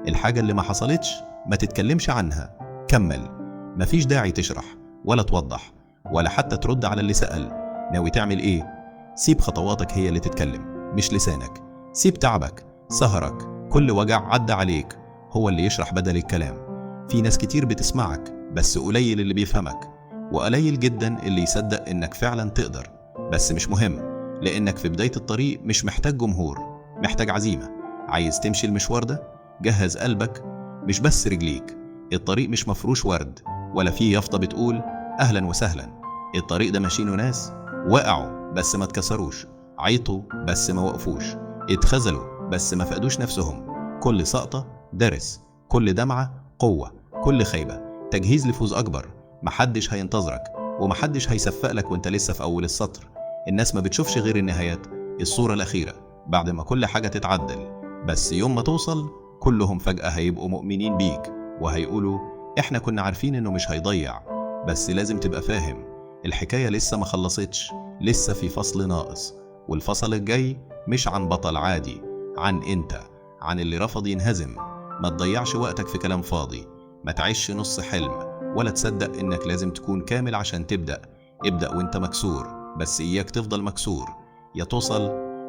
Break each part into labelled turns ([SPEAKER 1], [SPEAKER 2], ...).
[SPEAKER 1] الحاجة اللي ما حصلتش ما تتكلمش عنها، كمل. مفيش داعي تشرح ولا توضح ولا حتى ترد على اللي سأل. ناوي تعمل ايه؟ سيب خطواتك هي اللي تتكلم مش لسانك. سيب تعبك، سهرك، كل وجع عدى عليك هو اللي يشرح بدل الكلام. في ناس كتير بتسمعك بس قليل اللي بيفهمك، وقليل جدا اللي يصدق انك فعلا تقدر. بس مش مهم، لانك في بداية الطريق مش محتاج جمهور، محتاج عزيمة. عايز تمشي المشوار ده؟ جهز قلبك مش بس رجليك. الطريق مش مفروش ورد ولا فيه يافطة بتقول أهلا وسهلا. الطريق ده ماشيينه ناس وقعوا بس ما اتكسروش، عيطوا بس ما وقفوش، اتخذلوا بس ما فقدوش نفسهم. كل سقطة درس، كل دمعة قوة، كل خيبة تجهيز لفوز أكبر. محدش هينتظرك ومحدش هيسفق لك وانت لسه في أول السطر. الناس ما بتشوفش غير النهايات، الصورة الأخيرة بعد ما كل حاجة تتعدل. بس يوم ما توصل كلهم فجأة هيبقوا مؤمنين بيك وهيقولوا احنا كنا عارفين انه مش هيضيع. بس لازم تبقى فاهم، الحكاية لسه ما خلصتش، لسه في فصل ناقص. والفصل الجاي مش عن بطل عادي، عن انت، عن اللي رفض ينهزم. ما تضيعش وقتك في كلام فاضي، ما تعيش نص حلم، ولا تصدق انك لازم تكون كامل عشان تبدأ. ابدأ وانت مكسور، بس اياك تفضل مكسور. يا توصل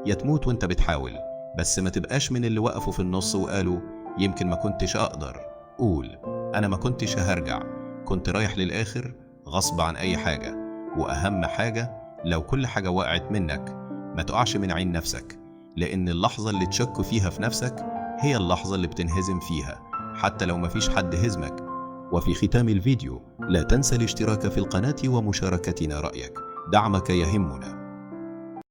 [SPEAKER 1] يا تموت وانت بتحاول. بس ما تبقاش من اللي وقفوا في النص وقالوا يمكن ما كنتش أقدر. قول أنا ما كنتش هرجع، كنت رايح للآخر غصب عن أي حاجة. وأهم حاجة، لو كل حاجة وقعت منك ما تقعش من عين نفسك، لأن اللحظة اللي تشك فيها في نفسك هي اللحظة اللي بتنهزم فيها، حتى لو مفيش حد هزمك. وفي ختام الفيديو لا تنسى الاشتراك في القناة ومشاركتنا رأيك، دعمك يهمنا.